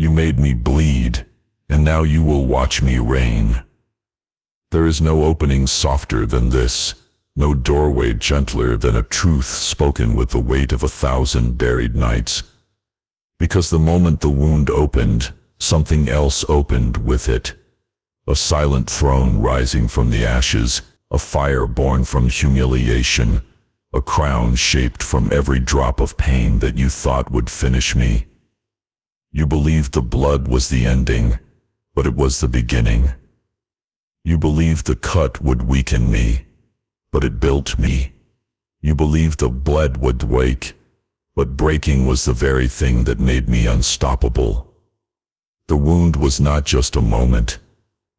You made me bleed, and now you will watch me reign. There is no opening softer than this, no doorway gentler than a truth spoken with the weight of 1,000 buried nights. Because the moment the wound opened, something else opened with it. A silent throne rising from the ashes, a fire born from humiliation, a crown shaped from every drop of pain that you thought would finish me. You believed the blood was the ending, but it was the beginning. You believed the cut would weaken me, but it built me. You believed the blade would wake, but breaking was the very thing that made me unstoppable. The wound was not just a moment.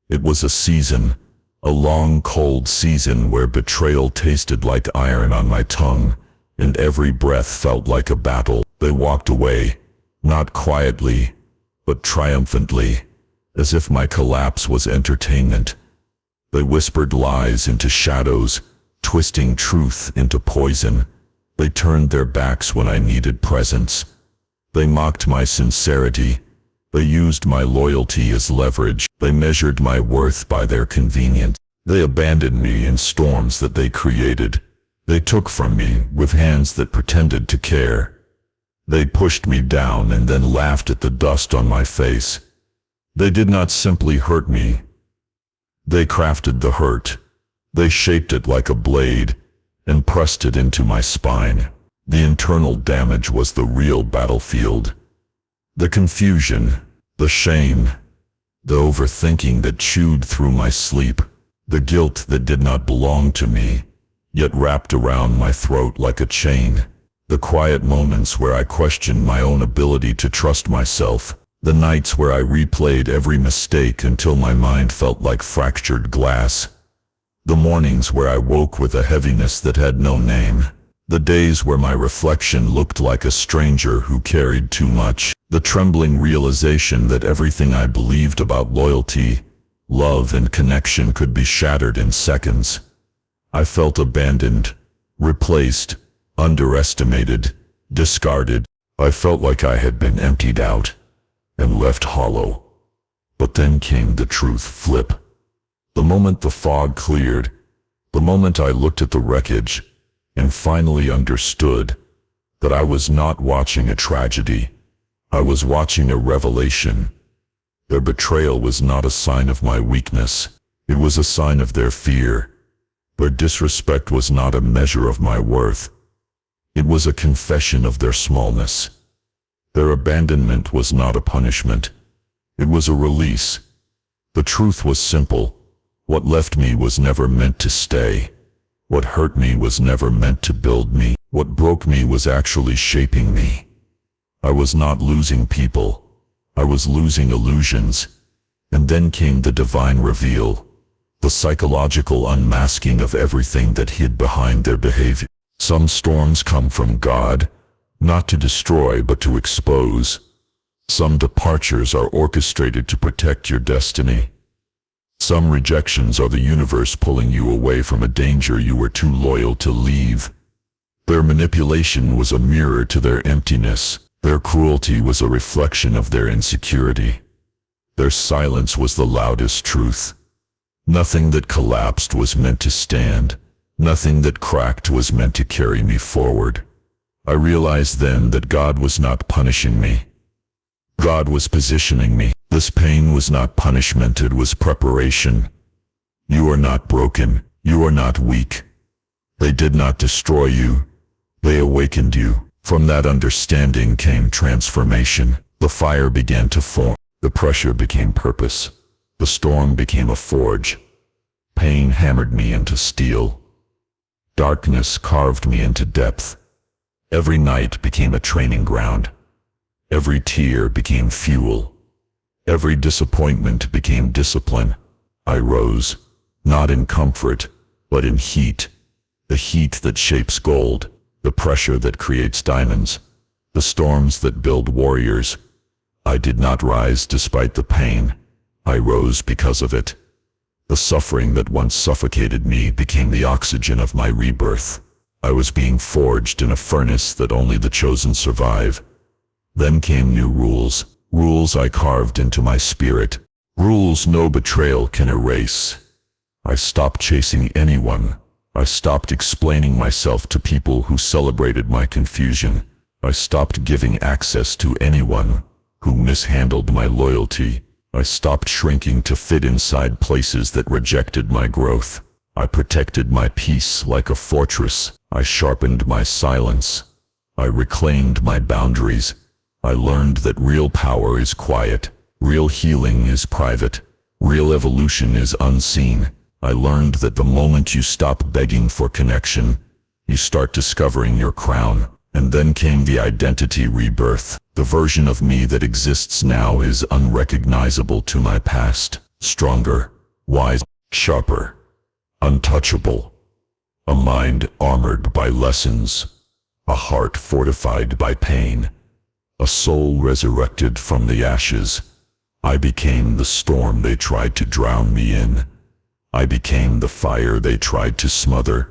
It was a season, a long cold season where betrayal tasted like iron on my tongue, and every breath felt like a battle. They walked away, not quietly, but triumphantly, as if my collapse was entertainment. They whispered lies into shadows, twisting truth into poison. They turned their backs when I needed presence. They mocked my sincerity. They used my loyalty as leverage. They measured my worth by their convenience. They abandoned me in storms that they created. They took from me with hands that pretended to care. They pushed me down and then laughed at the dust on my face. They did not simply hurt me. They crafted the hurt. They shaped it like a blade and pressed it into my spine. The internal damage was the real battlefield. The confusion, the shame, the overthinking that chewed through my sleep, the guilt that did not belong to me, yet wrapped around my throat like a chain. The quiet moments where I questioned my own ability to trust myself, the nights where I replayed every mistake until my mind felt like fractured glass. The mornings where I woke with a heaviness that had no name. The days where my reflection looked like a stranger who carried too much. The trembling realization that everything I believed about loyalty, love, and connection could be shattered in seconds. I felt abandoned, replaced, underestimated, discarded. I felt like I had been emptied out and left hollow. But then came the truth flip. The moment the fog cleared, the moment I looked at the wreckage and finally understood that I was not watching a tragedy, I was watching a revelation. Their betrayal was not a sign of my weakness, it was a sign of their fear. Their disrespect was not a measure of my worth, it was a confession of their smallness. Their abandonment was not a punishment, it was a release. The truth was simple. What left me was never meant to stay. What hurt me was never meant to build me. What broke me was actually shaping me. I was not losing people. I was losing illusions. And then came the divine reveal, the psychological unmasking of everything that hid behind their behavior. Some storms come from God, not to destroy but to expose. Some departures are orchestrated to protect your destiny. Some rejections are the universe pulling you away from a danger you were too loyal to leave. Their manipulation was a mirror to their emptiness. Their cruelty was a reflection of their insecurity. Their silence was the loudest truth. Nothing that collapsed was meant to stand. Nothing that cracked was meant to carry me forward. I realized then that God was not punishing me. God was positioning me. This pain was not punishment, it was preparation. You are not broken, you are not weak. They did not destroy you, they awakened you. From that understanding came transformation. The fire began to form, the pressure became purpose, the storm became a forge. Pain hammered me into steel. Darkness carved me into depth. Every night became a training ground. Every tear became fuel. Every disappointment became discipline. I rose, not in comfort, but in heat. The heat that shapes gold, the pressure that creates diamonds, the storms that build warriors. I did not rise despite the pain. I rose because of it. The suffering that once suffocated me became the oxygen of my rebirth. I was being forged in a furnace that only the chosen survive. Then came new rules. rules I carved into my spirit, rules no betrayal can erase. I stopped chasing anyone. I stopped explaining myself to people who celebrated my confusion. I stopped giving access to anyone who mishandled my loyalty. I stopped shrinking to fit inside places that rejected my growth. I protected my peace like a fortress. I sharpened my silence. I reclaimed my boundaries. I learned that real power is quiet. Real healing is private. Real evolution is unseen. I learned that the moment you stop begging for connection, you start discovering your crown. And then came the identity rebirth. The version of me that exists now is unrecognizable to my past. Stronger, wise, sharper, untouchable. A mind armored by lessons. A heart fortified by pain. A soul resurrected from the ashes. I became the storm they tried to drown me in. I became the fire they tried to smother.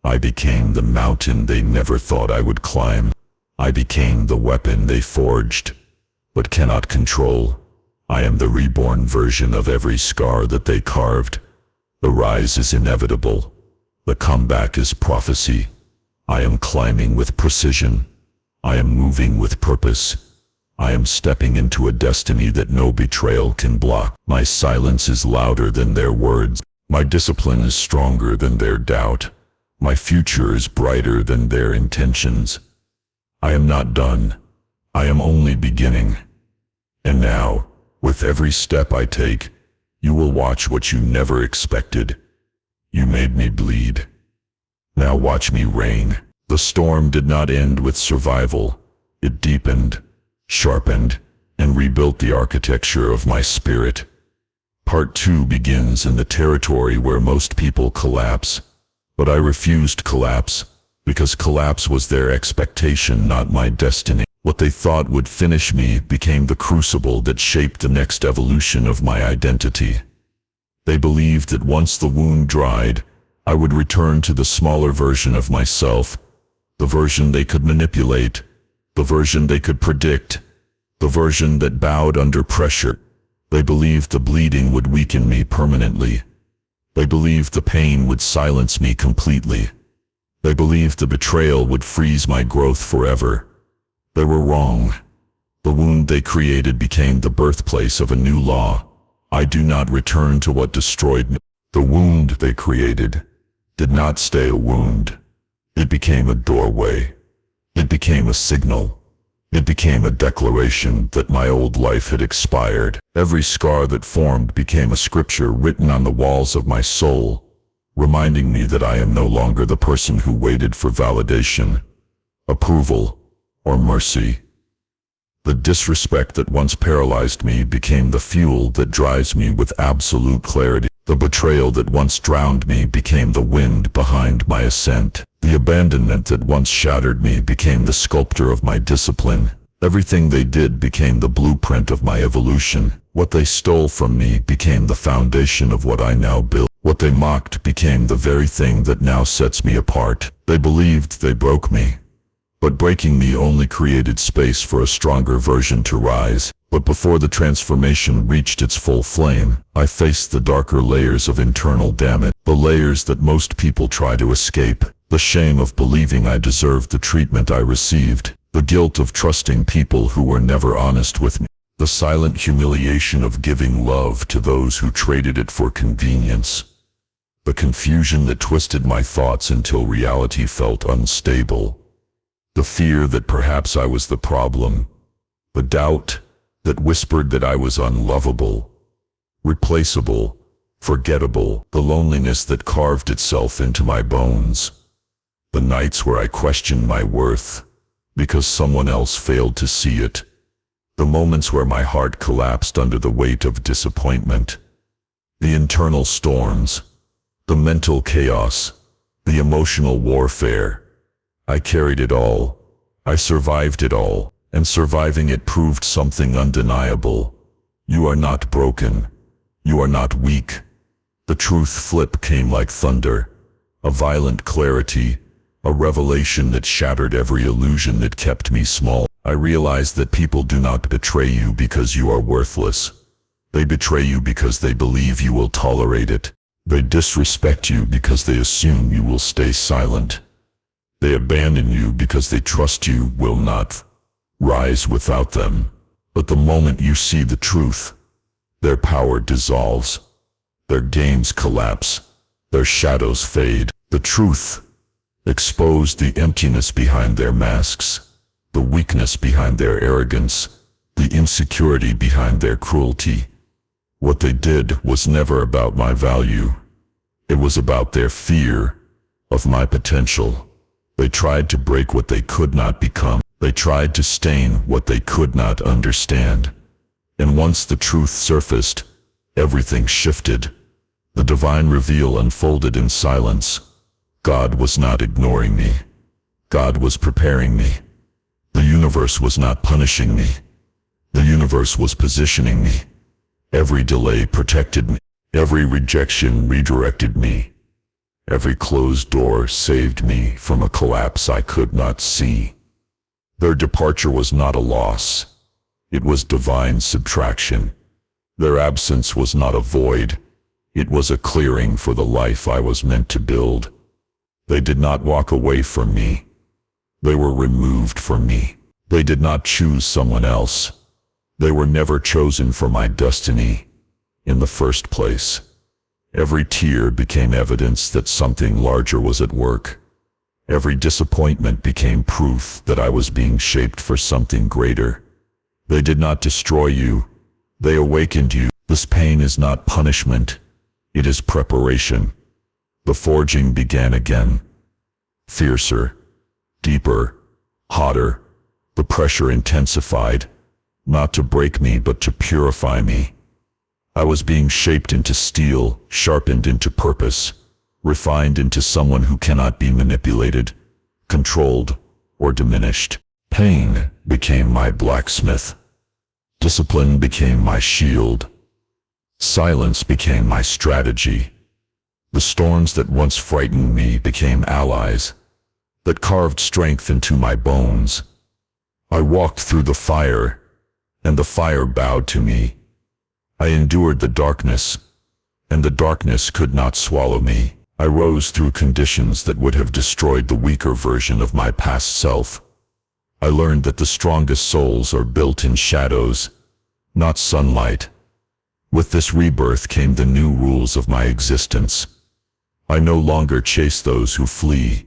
I became the mountain they never thought I would climb. I became the weapon they forged, but cannot control. I am the reborn version of every scar that they carved. The rise is inevitable. The comeback is prophecy. I am climbing with precision. I am moving with purpose. I am stepping into a destiny that no betrayal can block. My silence is louder than their words. My discipline is stronger than their doubt. My future is brighter than their intentions. I am not done. I am only beginning. And now, with every step I take, you will watch what you never expected. You made me bleed. Now watch me reign. The storm did not end with survival. It deepened, sharpened, and rebuilt the architecture of my spirit. Part 2 begins in the territory where most people collapse. But I refused collapse, because collapse was their expectation, not my destiny. What they thought would finish me became the crucible that shaped the next evolution of my identity. They believed that once the wound dried, I would return to the smaller version of myself, the version they could manipulate, the version they could predict, the version that bowed under pressure. They believed the bleeding would weaken me permanently. They believed the pain would silence me completely. They believed the betrayal would freeze my growth forever. They were wrong. The wound they created became the birthplace of a new law. I do not return to what destroyed me. The wound they created did not stay a wound. It became a doorway. It became a signal. It became a declaration that my old life had expired. Every scar that formed became a scripture written on the walls of my soul, reminding me that I am no longer the person who waited for validation, approval, or mercy. The disrespect that once paralyzed me became the fuel that drives me with absolute clarity. The betrayal that once drowned me became the wind behind my ascent. The abandonment that once shattered me became the sculptor of my discipline. Everything they did became the blueprint of my evolution. What they stole from me became the foundation of what I now build. What they mocked became the very thing that now sets me apart. They believed they broke me, but breaking me only created space for a stronger version to rise. But before the transformation reached its full flame, I faced the darker layers of internal damage, the layers that most people try to escape. The shame of believing I deserved the treatment I received, the guilt of trusting people who were never honest with me, the silent humiliation of giving love to those who traded it for convenience, the confusion that twisted my thoughts until reality felt unstable, the fear that perhaps I was the problem, the doubt that whispered that I was unlovable, replaceable, forgettable, the loneliness that carved itself into my bones. The nights where I questioned my worth, because someone else failed to see it. The moments where my heart collapsed under the weight of disappointment. The internal storms, the mental chaos, the emotional warfare. I carried it all. I survived it all, and surviving it proved something undeniable. You are not broken. You are not weak. The truth flip came like thunder, a violent clarity, a revelation that shattered every illusion that kept me small. I realized that people do not betray you because you are worthless. They betray you because they believe you will tolerate it. They disrespect you because they assume you will stay silent. They abandon you because they trust you will not rise without them. But the moment you see the truth, their power dissolves. Their games collapse. Their shadows fade. The truth exposed the emptiness behind their masks, the weakness behind their arrogance, the insecurity behind their cruelty. What they did was never about my value. It was about their fear of my potential. They tried to break what they could not become. They tried to stain what they could not understand. And once the truth surfaced, everything shifted. The divine reveal unfolded in silence. God was not ignoring me. God was preparing me. The universe was not punishing me. The universe was positioning me. Every delay protected me. Every rejection redirected me. Every closed door saved me from a collapse I could not see. Their departure was not a loss. It was divine subtraction. Their absence was not a void. It was a clearing for the life I was meant to build. They did not walk away from me. They were removed from me. They did not choose someone else. They were never chosen for my destiny in the first place. Every tear became evidence that something larger was at work. Every disappointment became proof that I was being shaped for something greater. They did not destroy you. They awakened you. This pain is not punishment. It is preparation. The forging began again. Fiercer, deeper, hotter. The pressure intensified, not to break me but to purify me. I was being shaped into steel, sharpened into purpose, refined into someone who cannot be manipulated, controlled, or diminished. Pain became my blacksmith. Discipline became my shield. Silence became my strategy. The storms that once frightened me became allies, that carved strength into my bones. I walked through the fire, and the fire bowed to me. I endured the darkness, and the darkness could not swallow me. I rose through conditions that would have destroyed the weaker version of my past self. I learned that the strongest souls are built in shadows, not sunlight. With this rebirth came the new rules of my existence. I no longer chase those who flee.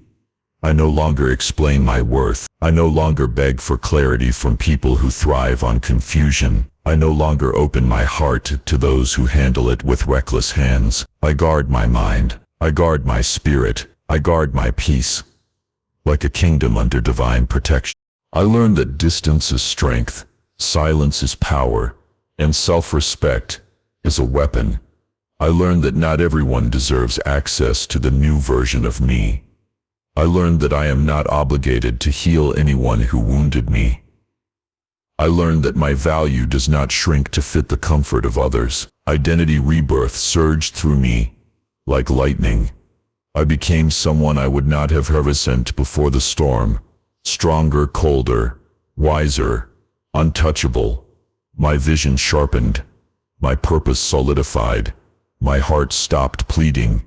I no longer explain my worth. I no longer beg for clarity from people who thrive on confusion. I no longer open my heart to those who handle it with reckless hands. I guard my mind. I guard my spirit. I guard my peace. Like a kingdom under divine protection. I learned that distance is strength, silence is power, and self-respect is a weapon. I learned that not everyone deserves access to the new version of me. I learned that I am not obligated to heal anyone who wounded me. I learned that my value does not shrink to fit the comfort of others. Identity rebirth surged through me like lightning. I became someone I would not have ever sent before the storm. Stronger, colder, wiser, untouchable. My vision sharpened. My purpose solidified. My heart stopped pleading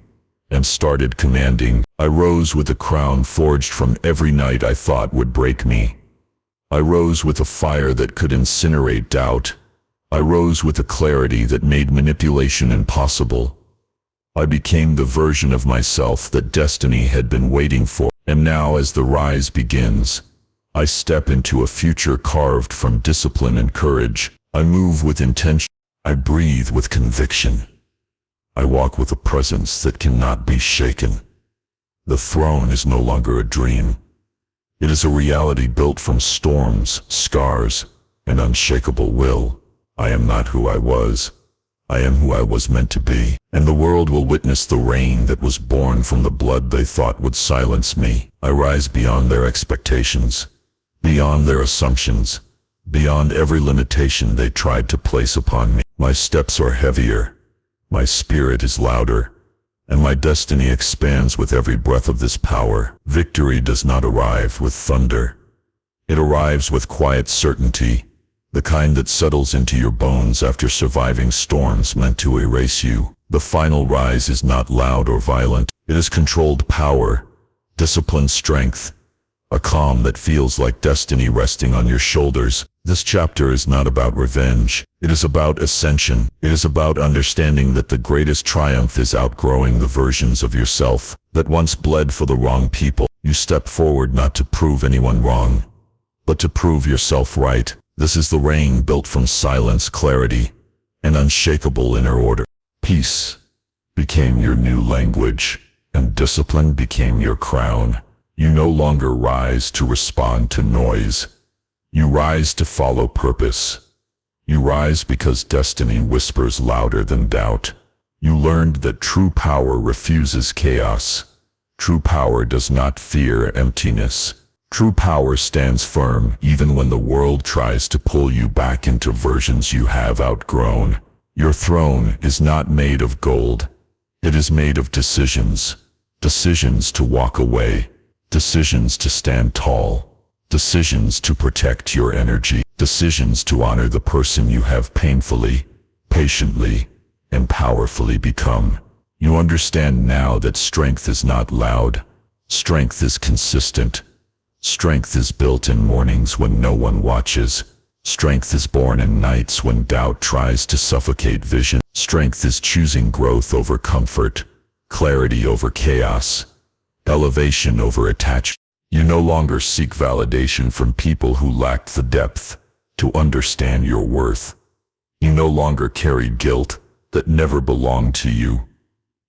and started commanding. I rose with a crown forged from every night I thought would break me. I rose with a fire that could incinerate doubt. I rose with a clarity that made manipulation impossible. I became the version of myself that destiny had been waiting for. And now, as the rise begins, I step into a future carved from discipline and courage. I move with intention. I breathe with conviction. I walk with a presence that cannot be shaken. The throne is no longer a dream. It is a reality built from storms, scars, and unshakable will. I am not who I was. I am who I was meant to be. And the world will witness the rain that was born from the blood they thought would silence me. I rise beyond their expectations, beyond their assumptions, beyond every limitation they tried to place upon me. My steps are heavier. My spirit is louder, and my destiny expands with every breath of this power. Victory does not arrive with thunder. It arrives with quiet certainty, the kind that settles into your bones after surviving storms meant to erase you. The final rise is not loud or violent. It is controlled power, disciplined strength, a calm that feels like destiny resting on your shoulders. This chapter is not about revenge. It is about ascension. It is about understanding that the greatest triumph is outgrowing the versions of yourself that once bled for the wrong people. You step forward not to prove anyone wrong, but to prove yourself right. This is the rain built from silence, clarity, and unshakable inner order. Peace became your new language, and discipline became your crown. You no longer rise to respond to noise. You rise to follow purpose. You rise because destiny whispers louder than doubt. You learned that true power refuses chaos. True power does not fear emptiness. True power stands firm even when the world tries to pull you back into versions you have outgrown. Your throne is not made of gold. It is made of decisions. Decisions to walk away. Decisions to stand tall. Decisions to protect your energy. Decisions to honor the person you have painfully, patiently, and powerfully become. You understand now that strength is not loud. Strength is consistent. Strength is built in mornings when no one watches. Strength is born in nights when doubt tries to suffocate vision. Strength is choosing growth over comfort, clarity over chaos, elevation over attachment. You no longer seek validation from people who lacked the depth to understand your worth. You no longer carry guilt that never belonged to you.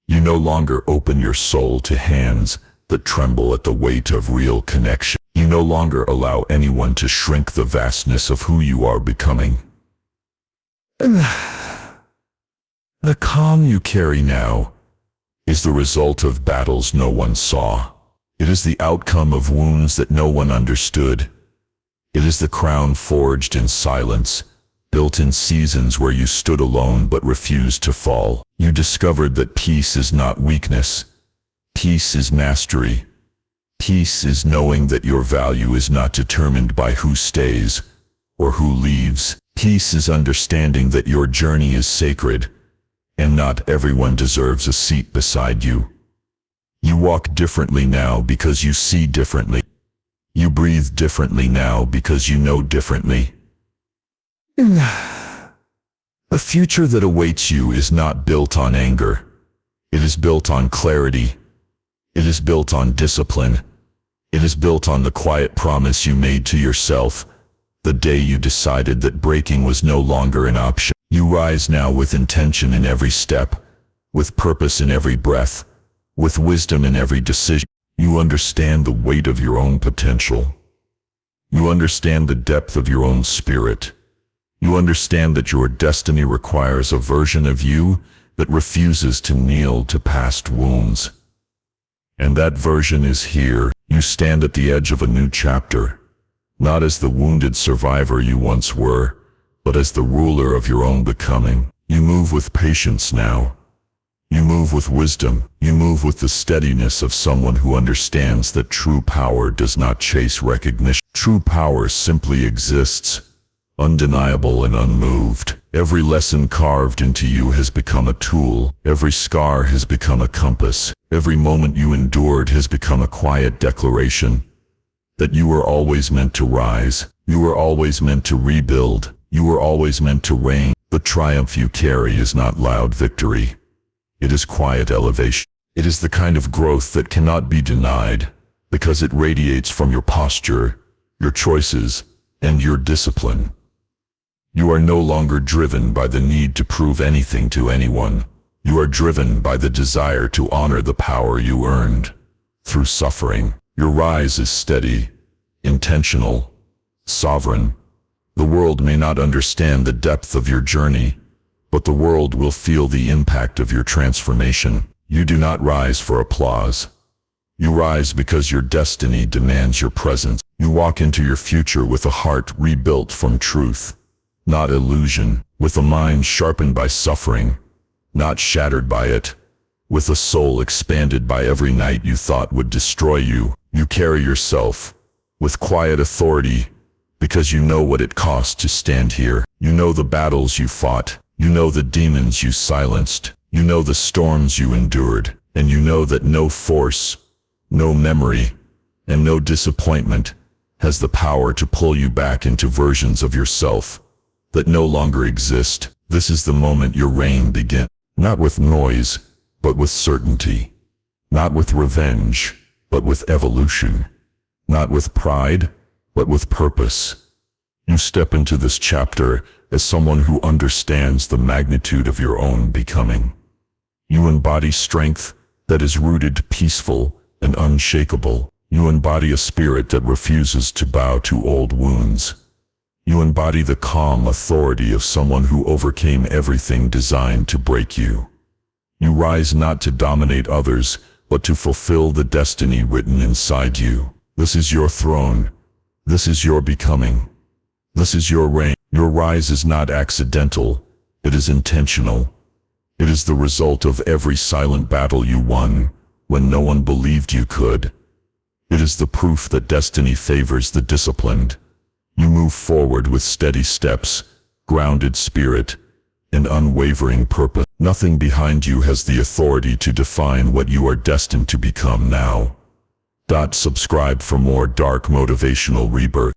You no longer open your soul to hands that tremble at the weight of real connection. You no longer allow anyone to shrink the vastness of who you are becoming. The calm you carry now is the result of battles no one saw. It is the outcome of wounds that no one understood. It is the crown forged in silence, built in seasons where you stood alone but refused to fall. You discovered that peace is not weakness. Peace is mastery. Peace is knowing that your value is not determined by who stays or who leaves. Peace is understanding that your journey is sacred, and not everyone deserves a seat beside you. You walk differently now because you see differently. You breathe differently now because you know differently. The future that awaits you is not built on anger. It is built on clarity. It is built on discipline. It is built on the quiet promise you made to yourself the day you decided that breaking was no longer an option. You rise now with intention in every step, with purpose in every breath, with wisdom in every decision. You understand the weight of your own potential. You understand the depth of your own spirit. You understand that your destiny requires a version of you that refuses to kneel to past wounds. And that version is here. You stand at the edge of a new chapter, not as the wounded survivor you once were, but as the ruler of your own becoming. You move with patience now. You move with wisdom. You move with the steadiness of someone who understands that true power does not chase recognition. True power simply exists, undeniable and unmoved. Every lesson carved into you has become a tool. Every scar has become a compass. Every moment you endured has become a quiet declaration that you were always meant to rise. You were always meant to rebuild. You were always meant to reign. The triumph you carry is not loud victory. It is quiet elevation. It is the kind of growth that cannot be denied, because it radiates from your posture, your choices, and your discipline. You are no longer driven by the need to prove anything to anyone. You are driven by the desire to honor the power you earned through suffering. Your rise is steady, intentional, sovereign. The world may not understand the depth of your journey, but the world will feel the impact of your transformation. You do not rise for applause. You rise because your destiny demands your presence. You walk into your future with a heart rebuilt from truth, not illusion, with a mind sharpened by suffering, not shattered by it, with a soul expanded by every night you thought would destroy you. You carry yourself with quiet authority, because you know what it costs to stand here. You know the battles you fought. You know the demons you silenced. You know the storms you endured. And you know that no force, no memory, and no disappointment has the power to pull you back into versions of yourself that no longer exist. This is the moment your reign begins. Not with noise, but with certainty. Not with revenge, but with evolution. Not with pride, but with purpose. You step into this chapter as someone who understands the magnitude of your own becoming. You embody strength that is rooted, peaceful, and unshakable. You embody a spirit that refuses to bow to old wounds. You embody the calm authority of someone who overcame everything designed to break you. You rise not to dominate others, but to fulfill the destiny written inside you. This is your throne. This is your becoming. This is your reign. Your rise is not accidental. It is intentional. It is the result of every silent battle you won when no one believed you could. It is the proof that destiny favors the disciplined. You move forward with steady steps, grounded spirit, and unwavering purpose. Nothing behind you has the authority to define what you are destined to become now. Subscribe for more dark motivational rebirth.